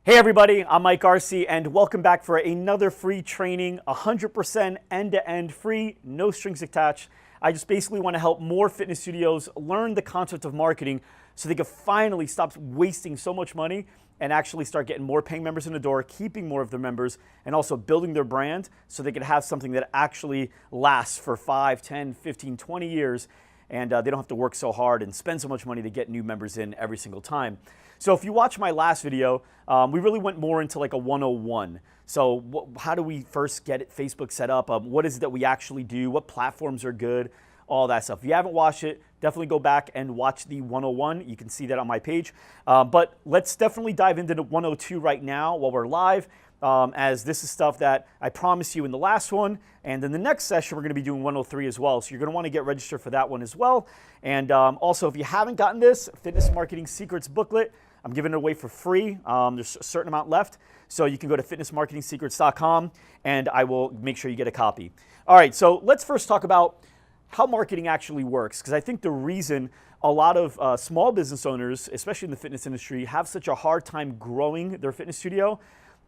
Hey everybody, I'm Mike Arce and welcome back for another free training, 100% end-to-end free, no strings attached. I just basically want to help more fitness studios learn the concept of marketing so they can finally stop wasting so much money and actually start getting more paying members in the door, keeping more of their members, and also building their brand so they can have something that actually lasts for 5, 10, 15, 20 years and they don't have to work so hard and spend so much money to get new members in every single time. So if you watch my last video, we really went more into like a 101. So how do we first get Facebook set up? What is it that we actually do? What platforms are good? All that stuff. If you haven't watched it, definitely go back and watch the 101. You can see that on my page. But let's definitely dive into the 102 right now while we're live, as this is stuff that I promised you in the last one. And in the next session, we're going to be doing 103 as well. So you're going to want to get registered for that one as well. And also, if you haven't gotten this Fitness Marketing Secrets booklet, I'm giving it away for free. There's a certain amount left. So you can go to fitnessmarketingsecrets.com and I will make sure you get a copy. All right, so let's first talk about how marketing actually works, because I think the reason a lot of small business owners, especially in the fitness industry, have such a hard time growing their fitness studio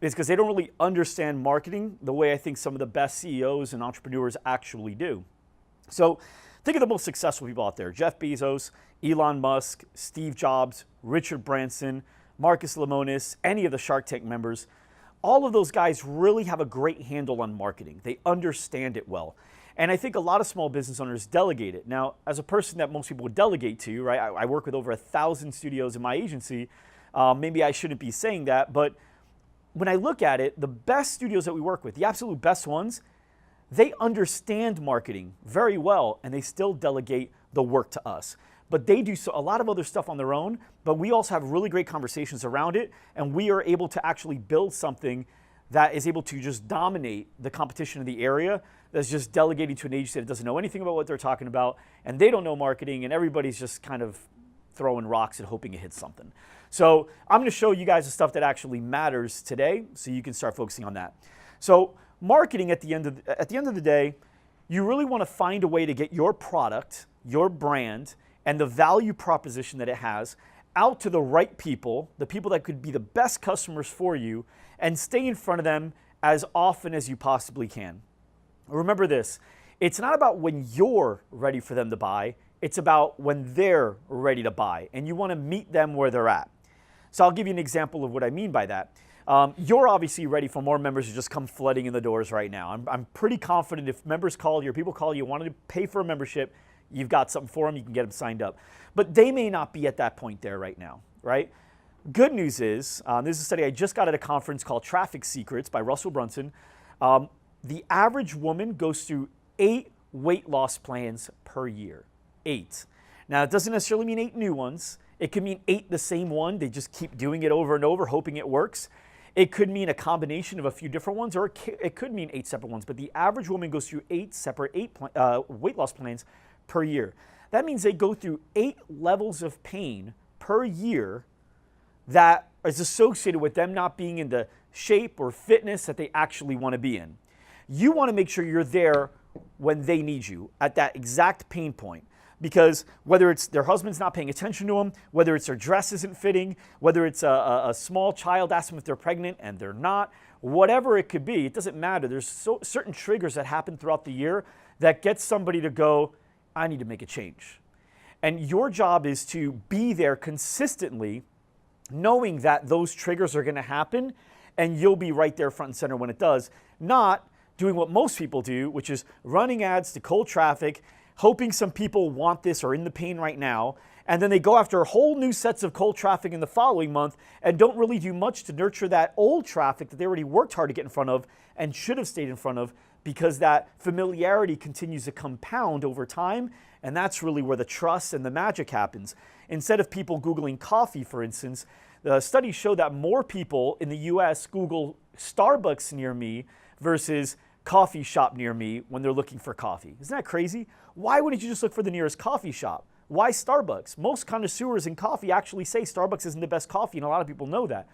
is because they don't really understand marketing the way I think some of the best CEOs and entrepreneurs actually do. So think of the most successful people out there: Jeff Bezos, Elon Musk, Steve Jobs, Richard Branson, Marcus Lemonis, any of the Shark Tank members. All of those guys really have a great handle on marketing. They understand it well. And I think a lot of small business owners delegate it. Now, as a person that most people would delegate to, right? I work with over 1,000 studios in my agency. Maybe I shouldn't be saying that, but when I look at it, the best studios that we work with, the absolute best ones, they understand marketing very well and they still delegate the work to us. But they do a lot of other stuff on their own, but we also have really great conversations around it, and we are able to actually build something that is able to just dominate the competition in the area that's just delegating to an agency that doesn't know anything about what they're talking about, and they don't know marketing, and everybody's just kind of throwing rocks and hoping it hits something. So I'm going to show you guys the stuff that actually matters today so you can start focusing on that. So marketing, at the end of the day, you really want to find a way to get your product, your brand, and the value proposition that it has out to the right people, the people that could be the best customers for you, and stay in front of them as often as you possibly can. Remember this, it's not about when you're ready for them to buy, it's about when they're ready to buy, and you want to meet them where they're at. So I'll give you an example of what I mean by that. You're obviously ready for more members to just come flooding in the doors right now. I'm pretty confident if members call you or people call you, wanted to pay for a membership, you've got something for them, you can get them signed up. But they may not be at that point there right now, right? Good news is, this is a study I just got at a conference called Traffic Secrets by Russell Brunson. The average woman goes through 8 weight loss plans per year. 8. Now, it doesn't necessarily mean 8 new ones. It could mean 8 the same one. They just keep doing it over and over, hoping it works. It could mean a combination of a few different ones, or it could mean 8 separate ones. But the average woman goes through 8 separate weight loss plans per year. That means they go through 8 levels of pain per year that is associated with them not being in the shape or fitness that they actually want to be in. You want to make sure you're there when they need you at that exact pain point. Because whether it's their husband's not paying attention to them, whether it's their dress isn't fitting, whether it's a small child asks them if they're pregnant and they're not, whatever it could be, it doesn't matter. There's certain triggers that happen throughout the year that get somebody to go, I need to make a change. And your job is to be there consistently, knowing that those triggers are going to happen and you'll be right there front and center when it does, not doing what most people do, which is running ads to cold traffic, hoping some people want this or in the pain right now, and then they go after whole new sets of cold traffic in the following month and don't really do much to nurture that old traffic that they already worked hard to get in front of and should have stayed in front of, because that familiarity continues to compound over time, and that's really where the trust and the magic happens. Instead of people Googling coffee, for instance, the studies show that more people in the US Google Starbucks near me versus coffee shop near me when they're looking for coffee. Isn't that crazy? Why wouldn't you just look for the nearest coffee shop? Why Starbucks? Most connoisseurs in coffee actually say Starbucks isn't the best coffee, and a lot of people know that.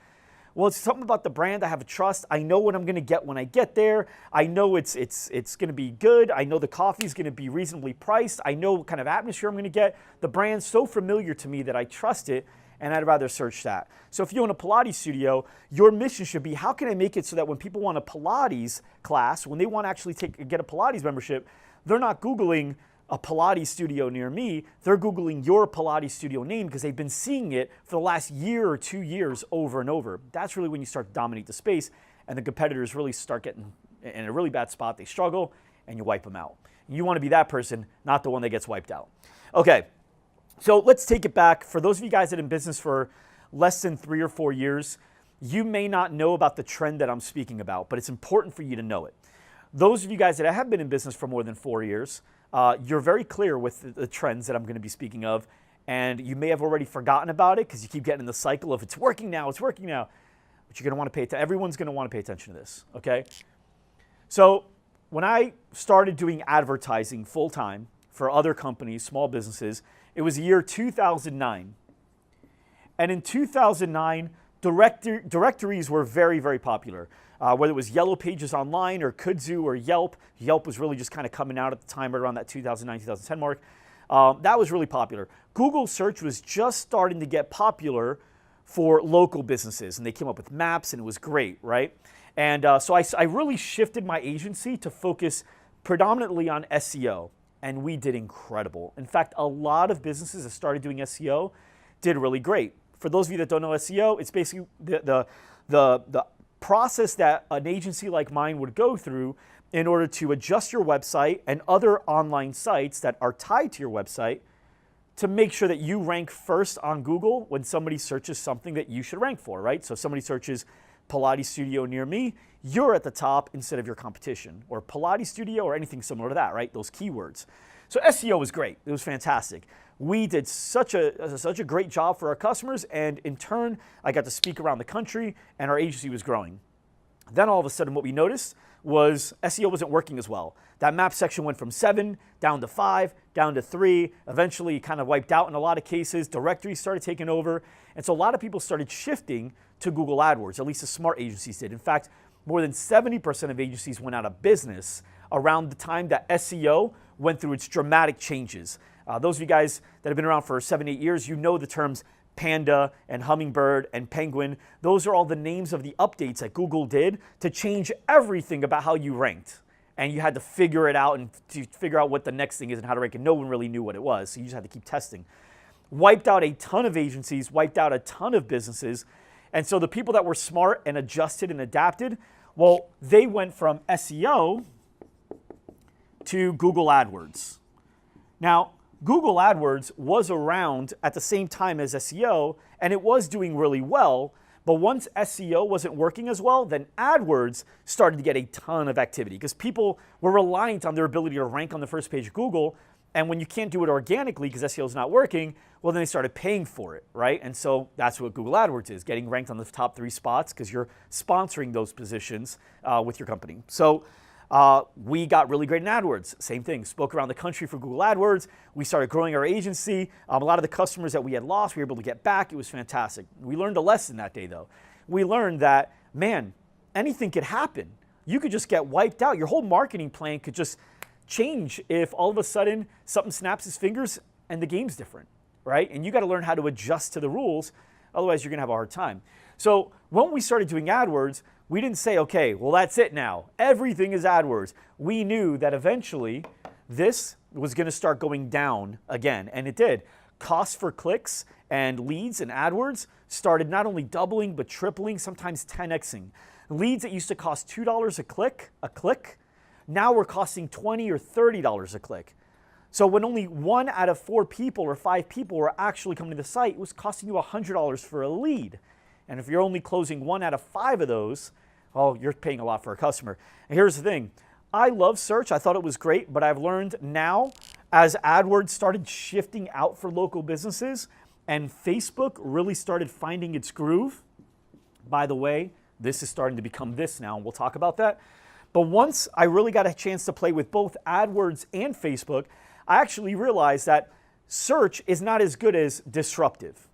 Well, it's something about the brand. I have a trust. I know what I'm going to get when I get there. I know it's going to be good. I know the coffee is going to be reasonably priced. I know what kind of atmosphere I'm going to get. The brand's so familiar to me that I trust it, and I'd rather search that. So if you own a Pilates studio, your mission should be, how can I make it so that when people want a Pilates class, when they want to actually get a Pilates membership, they're not Googling a Pilates studio near me, they're Googling your Pilates studio name because they've been seeing it for the last year or 2 years over and over. That's really when you start to dominate the space and the competitors really start getting in a really bad spot. They struggle and you wipe them out. You want to be that person, not the one that gets wiped out. Okay, so let's take it back. For those of you guys that are in business for less than 3 or 4 years, you may not know about the trend that I'm speaking about, but it's important for you to know it. Those of you guys that have been in business for more than 4 years, you're very clear with the trends that I'm going to be speaking of, and you may have already forgotten about it because you keep getting in the cycle of it's working now, but you're going to want to pay attention. Everyone's going to want to pay attention to this, okay? So when I started doing advertising full-time for other companies, small businesses, it was the year 2009. And in 2009, directories were very, very popular. Whether it was Yellow Pages Online or Kudzu or Yelp. Yelp was really just kind of coming out at the time, right around that 2009, 2010 mark. That was really popular. Google search was just starting to get popular for local businesses, and they came up with maps, and it was great, right? And so I really shifted my agency to focus predominantly on SEO, and we did incredible. In fact, a lot of businesses that started doing SEO did really great. For those of you that don't know SEO, it's basically the process that an agency like mine would go through in order to adjust your website and other online sites that are tied to your website to make sure that you rank first on Google when somebody searches something that you should rank for, right? So if somebody searches Pilates studio near me, you're at the top instead of your competition, or Pilates studio or anything similar to that, right? Those keywords. So SEO was great. It was fantastic. We did such a great job for our customers, and in turn, I got to speak around the country, and our agency was growing. Then all of a sudden, what we noticed was SEO wasn't working as well. That map section went from 7 down to 5, down to 3, eventually kind of wiped out in a lot of cases. Directories started taking over, and so a lot of people started shifting to Google AdWords, at least the smart agencies did. In fact, more than 70% of agencies went out of business around the time that SEO went through its dramatic changes. Those of you guys that have been around for 7, 8 years, you know the terms Panda and Hummingbird and Penguin. Those are all the names of the updates that Google did to change everything about how you ranked. And you had to figure it out and to figure out what the next thing is and how to rank it. No one really knew what it was, so you just had to keep testing. Wiped out a ton of agencies, wiped out a ton of businesses. And so the people that were smart and adjusted and adapted, well, they went from SEO to Google AdWords. Now, Google AdWords was around at the same time as SEO, and it was doing really well. But once SEO wasn't working as well, then AdWords started to get a ton of activity because people were reliant on their ability to rank on the first page of Google. And when you can't do it organically because SEO is not working, well, then they started paying for it, right? And so that's what Google AdWords is, getting ranked on the top 3 spots because you're sponsoring those positions with your company. So we got really great in AdWords. Same thing, spoke around the country for Google AdWords. We started growing our agency. A lot of the customers that we had lost, we were able to get back. It was fantastic. We learned a lesson that day, though. We learned that, man, anything could happen. You could just get wiped out. Your whole marketing plan could just change if all of a sudden something snaps his fingers and the game's different, right? And you got to learn how to adjust to the rules. Otherwise, you're going to have a hard time. So when we started doing AdWords, we didn't say, okay, well, that's it now. Everything is AdWords. We knew that eventually this was going to start going down again, and it did. Costs for clicks and leads in AdWords started not only doubling, but tripling, sometimes 10xing. Leads that used to cost $2 a click, now we're costing $20 or $30 a click. So when only 1 out of 4 people or 5 people were actually coming to the site, it was costing you $100 for a lead. And if you're only closing 1 out of 5 of those, oh, you're paying a lot for a customer. And here's the thing. I love search. I thought it was great, but I've learned now as AdWords started shifting out for local businesses and Facebook really started finding its groove. By the way, this is starting to become this now, and we'll talk about that. But once I really got a chance to play with both AdWords and Facebook, I actually realized that search is not as good as disruptive.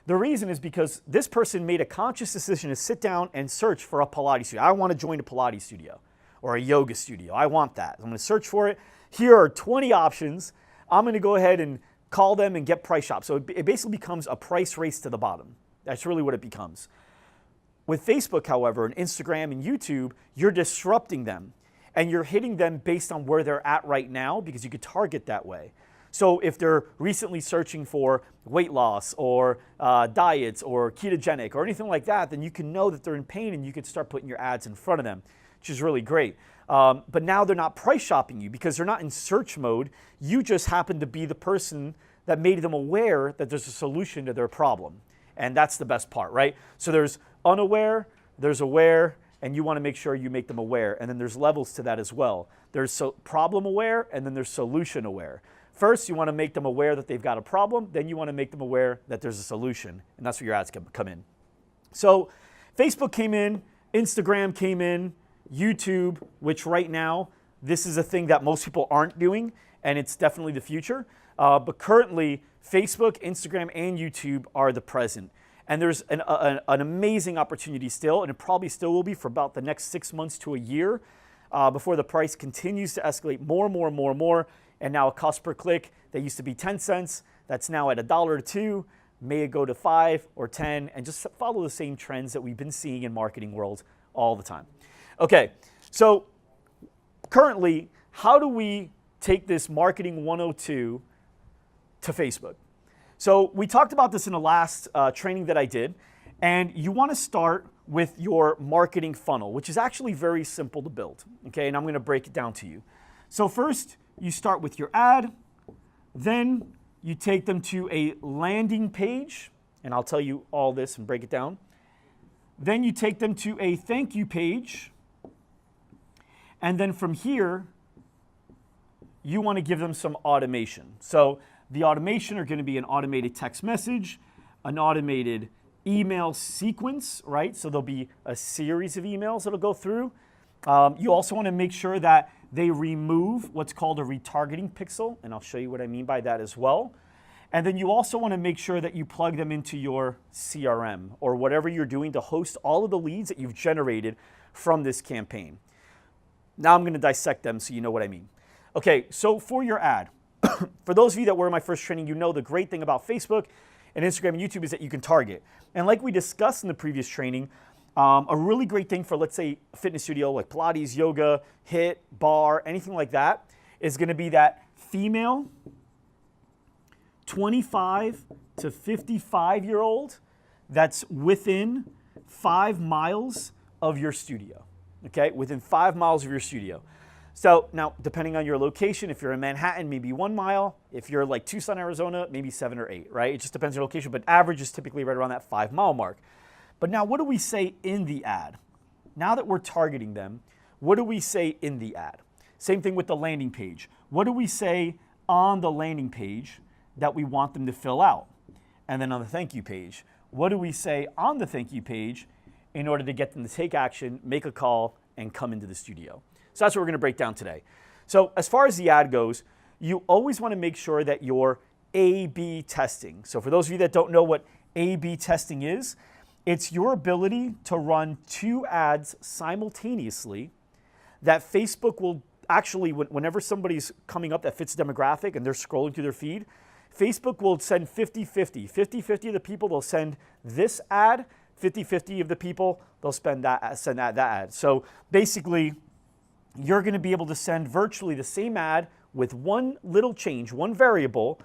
The reason is because this person made a conscious decision to sit down and search for a Pilates studio. I want to join a Pilates studio or a yoga studio. I want that. I'm going to search for it. Here are 20 options. I'm going to go ahead and call them and get price shops. So it basically becomes a price race to the bottom. That's really what it becomes. With Facebook, however, and Instagram and YouTube, you're disrupting them and you're hitting them based on where they're at right now because you could target that way. So if they're recently searching for weight loss or diets or ketogenic or anything like that, then you can know that they're in pain and you can start putting your ads in front of them, which is really great. But now they're not price shopping you because they're not in search mode. You just happen to be the person that made them aware that there's a solution to their problem. And that's the best part, right? So there's unaware, there's aware, and you want to make sure you make them aware. And then there's levels to that as well. There's problem aware, and then there's solution aware. First, you want to make them aware that they've got a problem. Then you want to make them aware that there's a solution. And that's where your ads come in. So Facebook came in, Instagram came in, YouTube, which right now, this is a thing that most people aren't doing, and it's definitely the future. But currently, Facebook, Instagram, and YouTube are the present. And there's an amazing opportunity still, and it probably still will be for about the next 6 months to a year before the price continues to escalate more. And now a cost per click that used to be 10 cents, that's now at $1 or $2, may go to 5 or 10, and just follow the same trends that we've been seeing in marketing world all the time. Okay, so currently, how do we take this Marketing 102 to Facebook? So we talked about this in the last training that I did, and you want to start with your marketing funnel, which is actually very simple to build, okay? And I'm going to break it down to you. So first, you start with your ad, then you take them to a landing page, and I'll tell you all this and break it down. Then you take them to a thank you page, and then from here, you want to give them some automation. So the automation are going to be an automated text message, an automated email sequence, right? So there'll be a series of emails that'll go through. You also want to make sure that they remove what's called a retargeting pixel, and I'll show you what I mean by that as well. And then you also want to make sure that you plug them into your CRM or whatever you're doing to host all of the leads that you've generated from this campaign. Now I'm going to dissect them so you know what I mean. Okay, so for your ad, for those of you that were in my first training, you know the great thing about Facebook and Instagram and YouTube is that you can target. And like we discussed in the previous training, a really great thing for, let's say, a fitness studio like Pilates, yoga, HIIT, bar, anything like that, is going to be that female 25 to 55-year-old that's within 5 miles of your studio, okay? Within 5 miles of your studio. So now, depending on your location, if you're in Manhattan, maybe 1 mile. If you're like Tucson, Arizona, maybe 7 or 8, right? It just depends on your location, but average is typically right around that 5 mile mark. But now what do we say in the ad? Now that we're targeting them, what do we say in the ad? Same thing with the landing page. What do we say on the landing page that we want them to fill out? And then on the thank you page, what do we say on the thank you page in order to get them to take action, make a call, and come into the studio? So that's what we're going to break down today. So as far as the ad goes, you always want to make sure that you're A/B testing. So for those of you that don't know what A/B testing is, it's your ability to run 2 ads simultaneously that Facebook will actually, whenever somebody's coming up that fits the demographic and they're scrolling through their feed, Facebook will send 50-50. 50-50 of the people, they'll send this ad. 50-50 of the people, they'll send that ad. So basically, you're going to be able to send virtually the same ad with one little change, one variable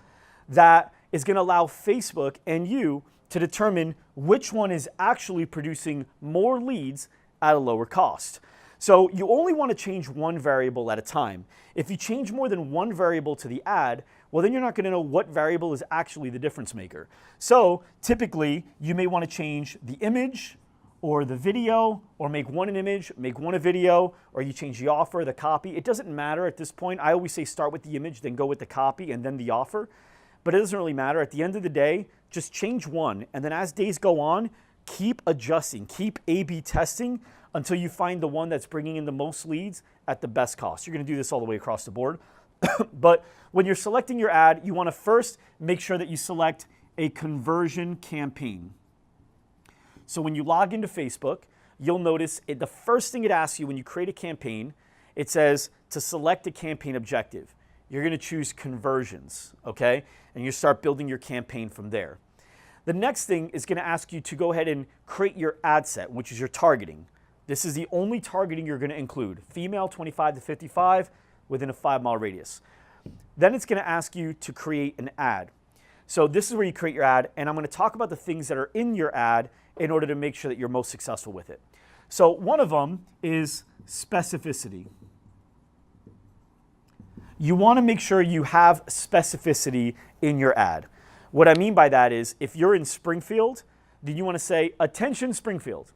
that is going to allow Facebook and you to determine which one is actually producing more leads at a lower cost. So you only want to change one variable at a time. If you change more than one variable to the ad, well, then you're not going to know what variable is actually the difference maker. So typically, you may want to change the image or the video, or make one an image, make one a video, or you change the offer, the copy. It doesn't matter at this point. I always say start with the image, then go with the copy, and then the offer. But it doesn't really matter. At the end of the day, just change one. And then as days go on, keep adjusting, keep A/B testing until you find the one that's bringing in the most leads at the best cost. You're going to do this all the way across the board. But when you're selecting your ad, you want to first make sure that you select a conversion campaign. So when you log into Facebook, you'll notice the first thing it asks you when you create a campaign, it says to select a campaign objective. you're going to choose conversions, okay? And you start building your campaign from there. The next thing is going to ask you to go ahead and create your ad set, which is your targeting. This is the only targeting you're going to include. Female 25 to 55 within a 5-mile radius. Then it's going to ask you to create an ad. So this is where you create your ad, and I'm going to talk about the things that are in your ad in order to make sure that you're most successful with it. So one of them is specificity. You want to make sure you have specificity in your ad. What I mean by that is if you're in Springfield, then you want to say, attention Springfield,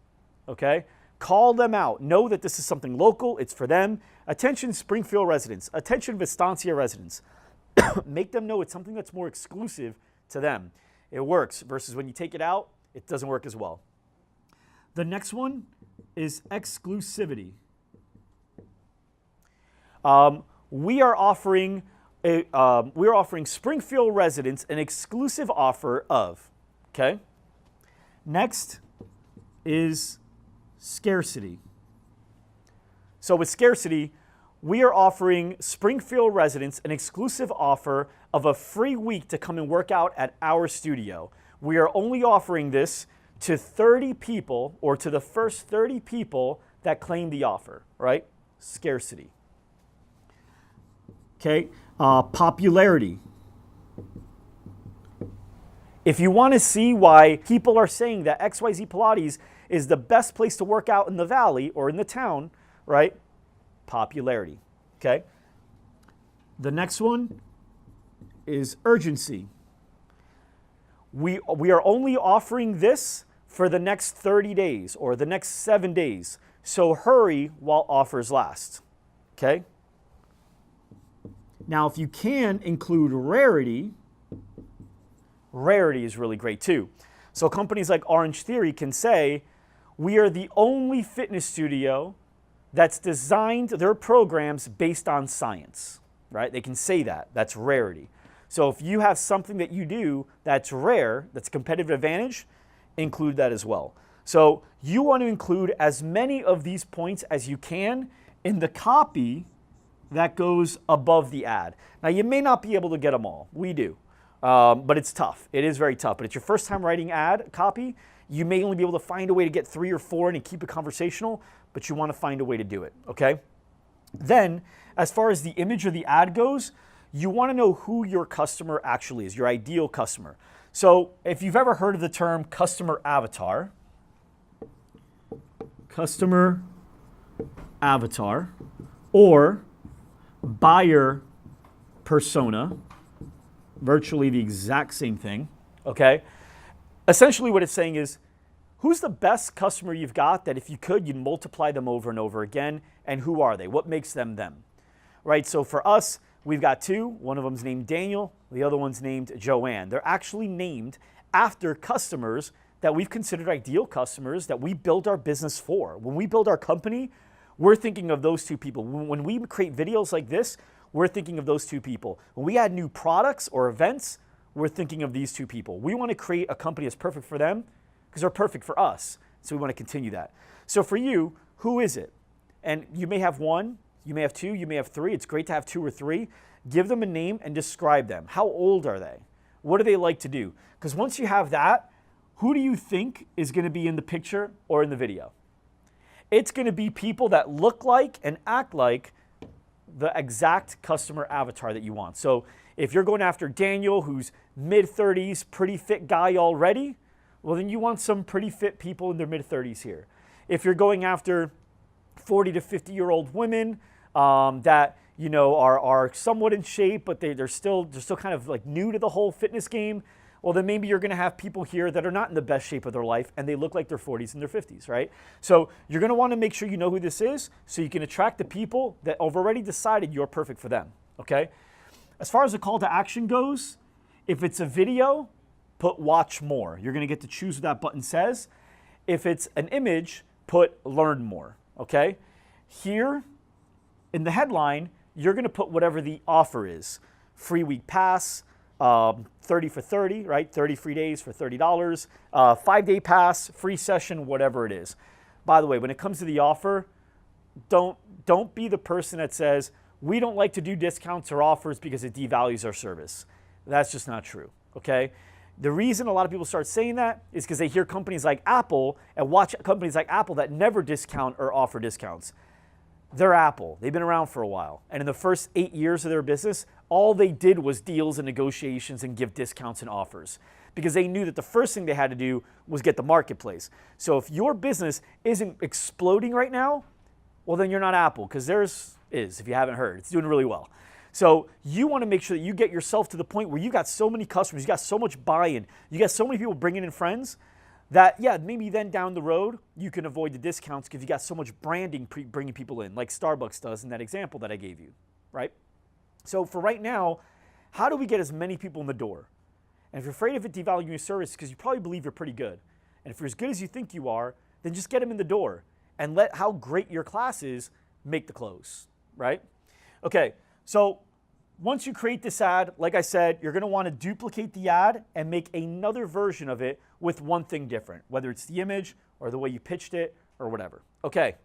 okay? Call them out. Know that this is something local. It's for them. Attention Springfield residents. Attention Vistancia residents. Make them know it's something that's more exclusive to them. It works versus when you take it out, it doesn't work as well. The next one is exclusivity. We are offering Springfield residents an exclusive offer of, okay? Next is scarcity. So with scarcity, we are offering Springfield residents an exclusive offer of a free week to come and work out at our studio. We are only offering this to 30 people, or to the first 30 people that claim the offer, right? Scarcity. Okay, popularity. If you want to see why people are saying that XYZ Pilates is the best place to work out in the valley or in the town, right? Popularity, okay? The next one is urgency. We are only offering this for the next 30 days or the next 7 days. So hurry while offers last, okay? Now, if you can include rarity, rarity is really great too. So companies like Orange Theory can say, we are the only fitness studio that's designed their programs based on science, right? They can say that. That's rarity. So if you have something that you do that's rare, that's a competitive advantage, include that as well. So you want to include as many of these points as you can in the copy that goes above the ad. Now, you may not be able to get them all. We do. But it's tough. It is very tough. But it's your first time writing ad copy. You may only be able to find a way to get 3 or 4 in and keep it conversational, but you want to find a way to do it, okay? Then, as far as the image of the ad goes, you want to know who your customer actually is, your ideal customer. So if you've ever heard of the term customer avatar, or buyer persona, virtually the exact same thing, okay? Essentially what it's saying is, who's the best customer you've got that if you could, you'd multiply them over and over again, and who are they? What makes them them, right? So for us, we've got 2. One of them's named Daniel, the other one's named Joanne. They're actually named after customers that we've considered ideal customers that we build our business for. When we build our company, we're thinking of those 2 people. When we create videos like this, we're thinking of those 2 people. When we add new products or events, we're thinking of these 2 people. We want to create a company that's perfect for them because they're perfect for us. So we want to continue that. So for you, who is it? And you may have 1, you may have 2, you may have 3. It's great to have 2 or 3. Give them a name and describe them. How old are they? What do they like to do? Because once you have that, who do you think is going to be in the picture or in the video? It's going to be people that look like and act like the exact customer avatar that you want. So if you're going after Daniel, who's mid-30s, pretty fit guy already, well, then you want some pretty fit people in their mid-30s here. If you're going after 40 to 50-year-old women that are somewhat in shape, but they're still kind of like new to the whole fitness game, well, then maybe you're going to have people here that are not in the best shape of their life and they look like they're 40s and their 50s, right? So you're going to want to make sure you know who this is so you can attract the people that have already decided you're perfect for them, okay? As far as the call to action goes, if it's a video, put watch more. You're going to get to choose what that button says. If it's an image, put learn more, okay? Here in the headline, you're going to put whatever the offer is. Free week pass, 30 for 30, right? 30 free days for $30, 5-day pass, free session, whatever it is. By the way, when it comes to the offer, don't be the person that says, we don't like to do discounts or offers because it devalues our service. That's just not true, okay? The reason a lot of people start saying that is because they hear companies like Apple and watch companies like Apple that never discount or offer discounts. They're Apple. They've been around for a while. And in the first 8 years of their business, all they did was deals and negotiations and give discounts and offers because they knew that the first thing they had to do was get the marketplace. So if your business isn't exploding right now, well, then you're not Apple, because theirs is, if you haven't heard. It's doing really well. So you want to make sure that you get yourself to the point where you got so many customers, you got so much buy-in, you got so many people bringing in friends that, yeah, maybe then down the road, you can avoid the discounts because you got so much branding bringing people in, like Starbucks does in that example that I gave you, right? So for right now, how do we get as many people in the door? And if you're afraid of it devaluing your service, because you probably believe you're pretty good. And if you're as good as you think you are, then just get them in the door and let how great your class is make the close, right? Okay, so once you create this ad, like I said, you're gonna wanna duplicate the ad and make another version of it with one thing different, whether it's the image or the way you pitched it or whatever. Okay,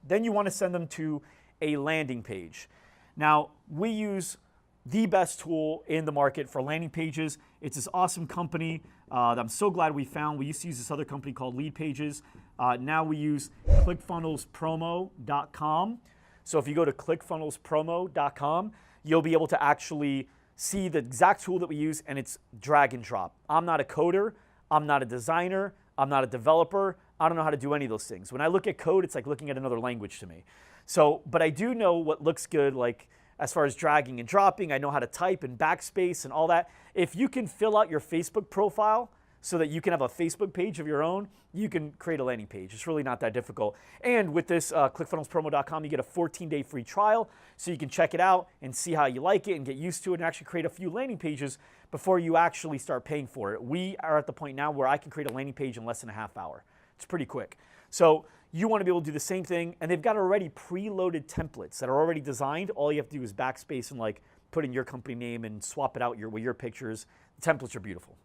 then you wanna send them to a landing page. Now, we use the best tool in the market for landing pages. It's this awesome company that I'm so glad we found. We used to use this other company called Lead Pages. Now we use clickfunnelspromo.com. So if you go to clickfunnelspromo.com, you'll be able to actually see the exact tool that we use, and it's drag and drop. I'm not a coder. I'm not a designer. I'm not a developer. I don't know how to do any of those things. When I look at code, it's like looking at another language to me. So, but I do know what looks good, like as far as dragging and dropping. I know how to type and backspace and all that. If you can fill out your Facebook profile so that you can have a Facebook page of your own, you can create a landing page. It's really not that difficult. And with this clickfunnelspromo.com, you get a 14-day free trial, so you can check it out and see how you like it and get used to it and actually create a few landing pages before you actually start paying for it. We are at the point now where I can create a landing page in less than a half hour. It's pretty quick. So you want to be able to do the same thing, and they've got already preloaded templates that are already designed. All you have to do is backspace and like put in your company name and swap it out with your pictures. The templates are beautiful.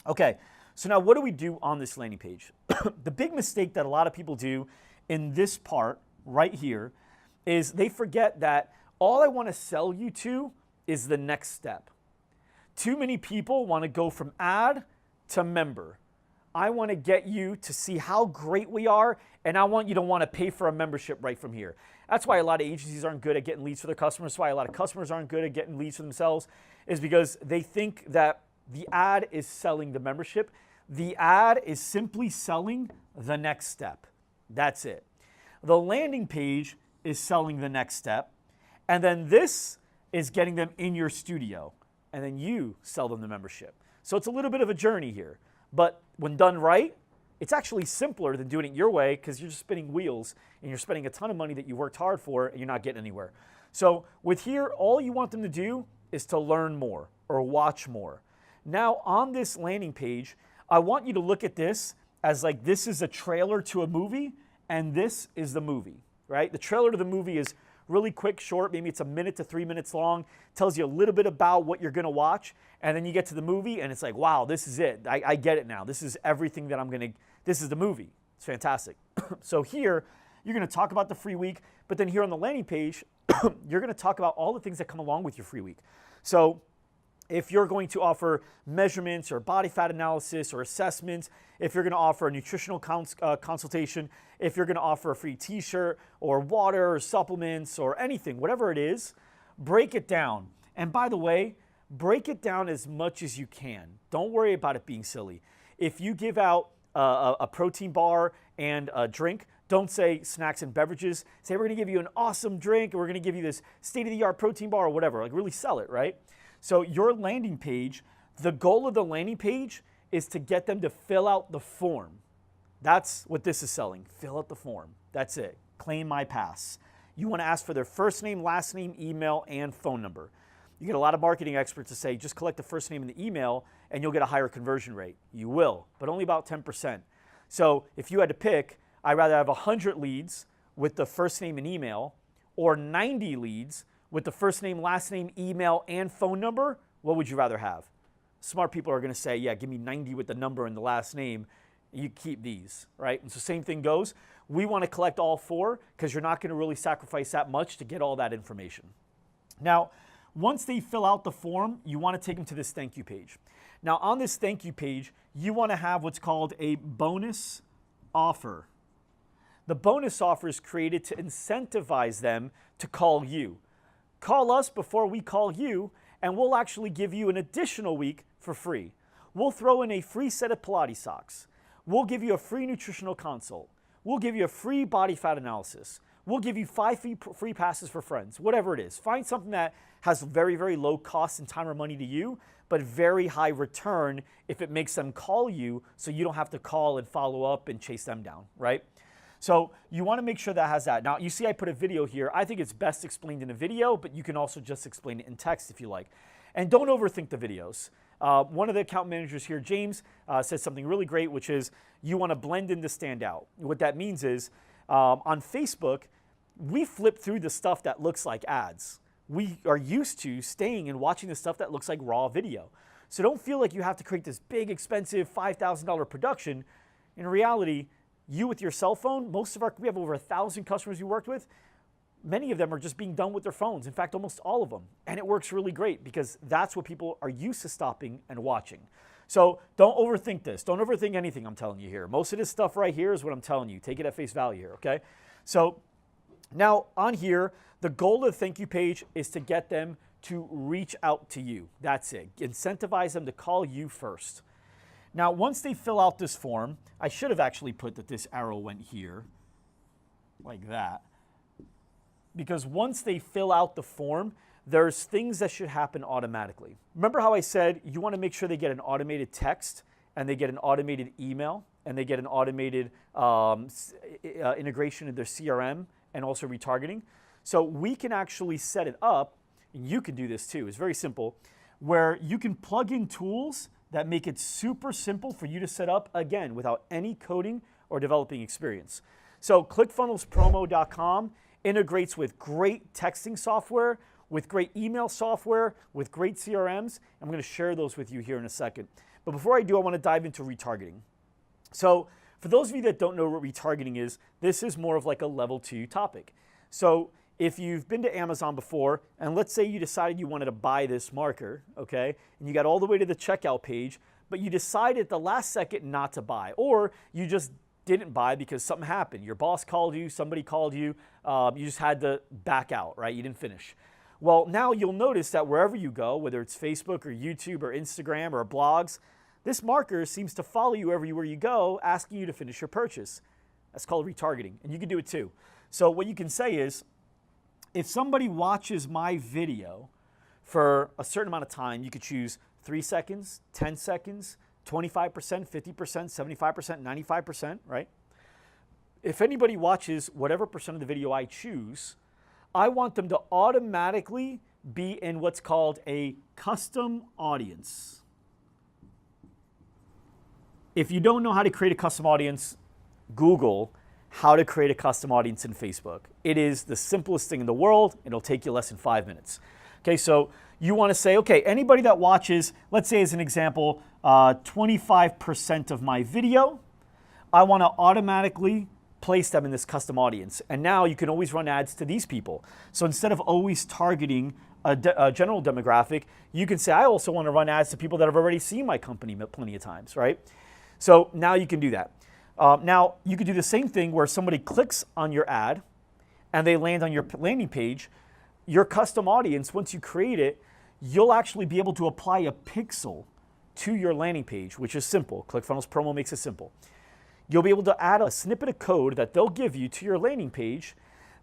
Okay, so now what do we do on this landing page? The big mistake that a lot of people do in this part right here is they forget that all I want to sell you to is the next step. Too many people want to go from ad to member. I want to get you to see how great we are, and I want you to want to pay for a membership right from here. That's why a lot of agencies aren't good at getting leads for their customers. That's why a lot of customers aren't good at getting leads for themselves, is because they think that the ad is selling the membership. The ad is simply selling the next step. That's it. The landing page is selling the next step, and then this is getting them in your studio, and then you sell them the membership. So it's a little bit of a journey here. But when done right, it's actually simpler than doing it your way, because you're just spinning wheels and you're spending a ton of money that you worked hard for and you're not getting anywhere. So with here, all you want them to do is to learn more or watch more. Now on this landing page, I want you to look at this as like this is a trailer to a movie and this is the movie, right? The trailer to the movie is really quick, short, maybe it's 1 minute to 3 minutes long, tells you a little bit about what you're gonna watch, and then you get to the movie and it's like, wow, this is it. I get it now. This is everything that this is the movie. It's fantastic. So here, you're gonna talk about the free week, but then here on the landing page, you're gonna talk about all the things that come along with your free week. So if you're going to offer measurements or body fat analysis or assessments, if you're going to offer a nutritional consultation, if you're going to offer a free t-shirt or water or supplements or anything, whatever it is, break it down. And by the way, break it down as much as you can. Don't worry about it being silly. If you give out a protein bar and a drink, don't say snacks and beverages. Say we're going to give you an awesome drink, or we're going to give you this state-of-the-art protein bar or whatever. Like really sell it, right? So your landing page, the goal of the landing page is to get them to fill out the form. That's what this is selling. Fill out the form. That's it. Claim my pass. You want to ask for their first name, last name, email, and phone number. You get a lot of marketing experts to say, just collect the first name and the email and you'll get a higher conversion rate. You will, but only about 10%. So if you had to pick, I'd rather have 100 leads with the first name and email or 90 leads with the first name, last name, email, and phone number. What would you rather have? Smart people are going to say, yeah, give me 90 with the number and the last name. You keep these, right? And so same thing goes. We want to collect all four because you're not going to really sacrifice that much to get all that information. Now, once they fill out the form, you want to take them to this thank you page. Now, on this thank you page, you want to have what's called a bonus offer. The bonus offer is created to incentivize them to call you. Call us before we call you, and we'll actually give you an additional week for free. We'll throw in a free set of Pilates socks. We'll give you a free nutritional consult. We'll give you a free body fat analysis. We'll give you 5 free passes for friends, whatever it is. Find something that has very, very low cost in time or money to you, but very high return if it makes them call you so you don't have to call and follow up and chase them down, right? So you want to make sure that has that. Now, you see I put a video here. I think it's best explained in a video, but you can also just explain it in text if you like. And don't overthink the videos. One of the account managers here, James, said something really great, which is you want to blend in to stand out. What that means is on Facebook, we flip through the stuff that looks like ads. We are used to staying and watching the stuff that looks like raw video. So don't feel like you have to create this big, expensive $5,000 production. In reality, you with your cell phone, we have over 1,000 customers we worked with. Many of them are just being done with their phones. In fact, almost all of them. And it works really great because that's what people are used to stopping and watching. So don't overthink this. Don't overthink anything I'm telling you here. Most of this stuff right here is what I'm telling you. Take it at face value here, okay? So now on here, the goal of the thank you page is to get them to reach out to you. That's it. Incentivize them to call you first. Now, once they fill out this form, I should have actually put that this arrow went here, like that. Because once they fill out the form, there's things that should happen automatically. Remember how I said you want to make sure they get an automated text, and they get an automated email, and they get an automated integration in their CRM, and also retargeting? So we can actually set it up, and you can do this too. It's very simple, where you can plug in tools that make it super simple for you to set up, again, without any coding or developing experience. So ClickFunnelsPromo.com integrates with great texting software, with great email software, with great CRMs. I'm going to share those with you here in a second. But before I do, I want to dive into retargeting. So for those of you that don't know what retargeting is, this is more of like a level 2 topic. So if you've been to Amazon before, and let's say you decided you wanted to buy this marker, okay, and you got all the way to the checkout page, but you decided at the last second not to buy, or you just didn't buy because something happened. Your boss called you, somebody called you, you just had to back out, right? You didn't finish. Well, now you'll notice that wherever you go, whether it's Facebook or YouTube or Instagram or blogs, this marker seems to follow you everywhere you go, asking you to finish your purchase. That's called retargeting, and you can do it too. So what you can say is, if somebody watches my video for a certain amount of time, you could choose 3 seconds, 10 seconds, 25%, 50%, 75%, 95%, right? If anybody watches whatever percent of the video I choose, I want them to automatically be in what's called a custom audience. If you don't know how to create a custom audience, Google how to create a custom audience in Facebook. It is the simplest thing in the world. It'll take you less than 5 minutes. Okay, so you want to say, okay, anybody that watches, let's say as an example, 25% of my video, I want to automatically place them in this custom audience. And now you can always run ads to these people. So instead of always targeting a general demographic, you can say, I also want to run ads to people that have already seen my company plenty of times, right? So now you can do that. Now, you could do the same thing where somebody clicks on your ad and they land on your landing page. Your custom audience, once you create it, you'll actually be able to apply a pixel to your landing page, which is simple. ClickFunnels Promo makes it simple. You'll be able to add a snippet of code that they'll give you to your landing page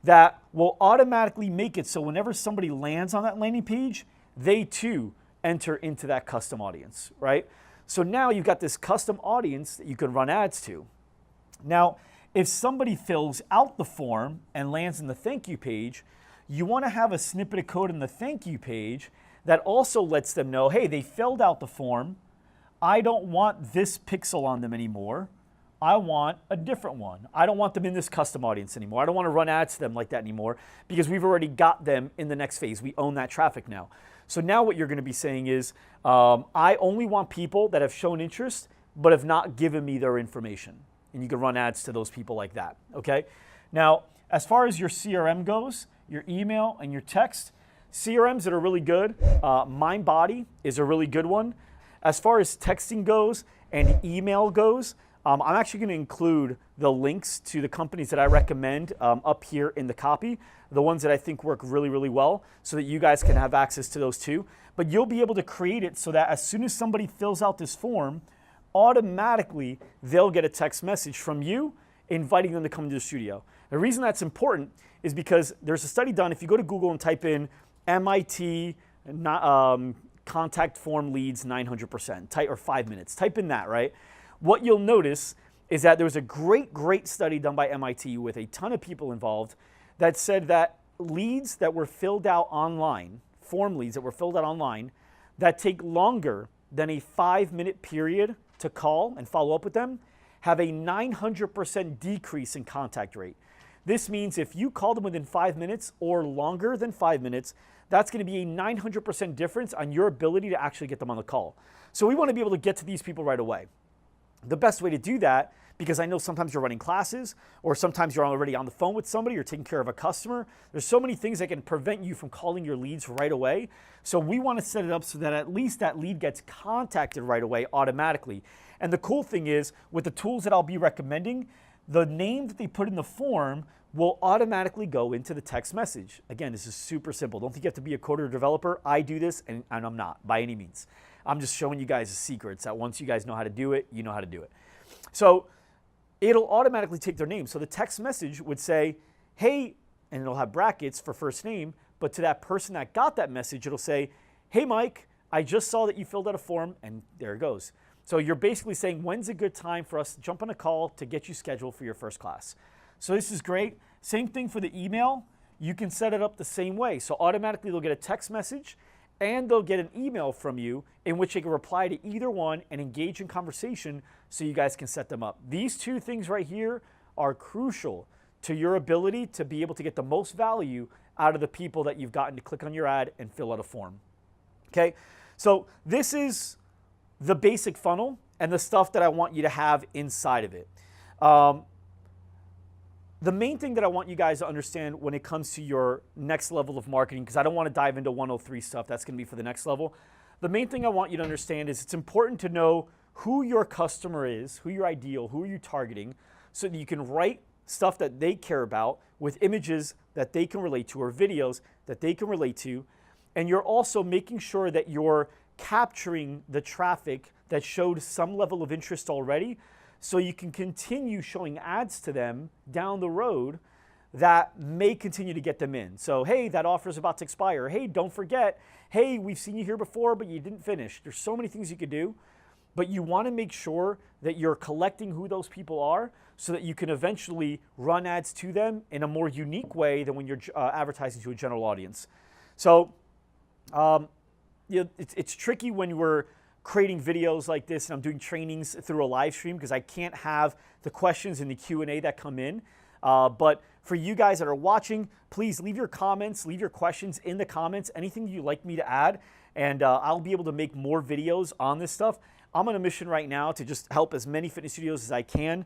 that will automatically make it so whenever somebody lands on that landing page, they too enter into that custom audience, right? So now you've got this custom audience that you can run ads to. Now, if somebody fills out the form and lands in the thank you page, you want to have a snippet of code in the thank you page that also lets them know, hey, they filled out the form. I don't want this pixel on them anymore. I want a different one. I don't want them in this custom audience anymore. I don't want to run ads to them like that anymore because we've already got them in the next phase. We own that traffic now. So now what you're going to be saying is, I only want people that have shown interest but have not given me their information. And you can run ads to those people like that, okay? Now, as far as your CRM goes, your email and your text, CRMs that are really good, MindBody is a really good one. As far as texting goes and email goes, I'm actually going to include the links to the companies that I recommend up here in the copy, the ones that I think work really, really well, so that you guys can have access to those too. But you'll be able to create it so that as soon as somebody fills out this form, automatically they'll get a text message from you inviting them to come to the studio. The reason that's important is because there's a study done. If you go to Google and type in MIT contact form leads 900%, or 5 minutes, type in that, right? What you'll notice is that there was a great study done by MIT with a ton of people involved that said that leads that were filled out online, form leads that were filled out online, that take longer than a 5-minute period to call and follow up with them, have a 900% decrease in contact rate. This means if you call them within 5 minutes or longer than 5 minutes, that's going to be a 900% difference on your ability to actually get them on the call. So we want to be able to get to these people right away. The best way to do that, because I know sometimes you're running classes or sometimes you're already on the phone with somebody, you're taking care of a customer. There's so many things that can prevent you from calling your leads right away. So we want to set it up so that at least that lead gets contacted right away automatically. And the cool thing is, with the tools that I'll be recommending, the name that they put in the form will automatically go into the text message. Again, this is super simple. Don't think you have to be a coder or developer. I do this, and I'm not by any means. I'm just showing you guys the secrets that once you guys know how to do it, you know how to do it. So it'll automatically take their name. So the text message would say, hey, and it'll have brackets for first name, but to that person that got that message, it'll say, hey, Mike, I just saw that you filled out a form, and there it goes. So you're basically saying, when's a good time for us to jump on a call to get you scheduled for your first class? So this is great. Same thing for the email. You can set it up the same way. So automatically they'll get a text message and they'll get an email from you in which they can reply to either one and engage in conversation so you guys can set them up. These two things right here are crucial to your ability to be able to get the most value out of the people that you've gotten to click on your ad and fill out a form. Okay, so this is the basic funnel and the stuff that I want you to have inside of it. The main thing that I want you guys to understand when it comes to your next level of marketing, because I don't want to dive into 103 stuff, that's going to be for the next level. The main thing I want you to understand is it's important to know who your customer is, who your ideal, who are you targeting, so that you can write stuff that they care about with images that they can relate to or videos that they can relate to. And you're also making sure that you're capturing the traffic that showed some level of interest already, so you can continue showing ads to them down the road that may continue to get them in. So, hey, that offer is about to expire. Hey, don't forget. Hey, we've seen you here before, but you didn't finish. There's so many things you could do, but you want to make sure that you're collecting who those people are so that you can eventually run ads to them in a more unique way than when you're advertising to a general audience. So, it's tricky when we're creating videos like this and I'm doing trainings through a live stream because I can't have the questions in the Q&A that come in. But for you guys that are watching, please leave your comments, leave your questions in the comments, anything you'd like me to add, and I'll be able to make more videos on this stuff. I'm on a mission right now to just help as many fitness studios as I can,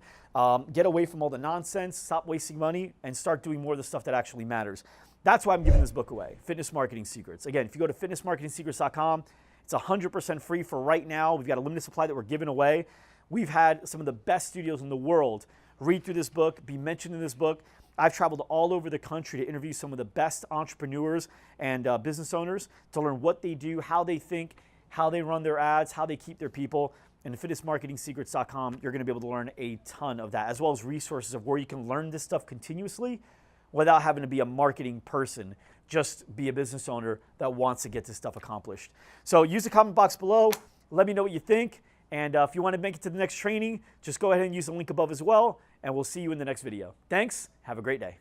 get away from all the nonsense, stop wasting money, and start doing more of the stuff that actually matters. That's why I'm giving this book away, Fitness Marketing Secrets. Again, if you go to fitnessmarketingsecrets.com, it's 100% free for right now. We've got a limited supply that we're giving away. We've had some of the best studios in the world read through this book, be mentioned in this book. I've traveled all over the country to interview some of the best entrepreneurs and business owners to learn what they do, how they think, how they run their ads, how they keep their people. And fitnessmarketingsecrets.com, you're going to be able to learn a ton of that, as well as resources of where you can learn this stuff continuously without having to be a marketing person. Just be a business owner that wants to get this stuff accomplished. So use the comment box below. Let me know what you think. And if you want to make it to the next training, just go ahead and use the link above as well. And we'll see you in the next video. Thanks. Have a great day.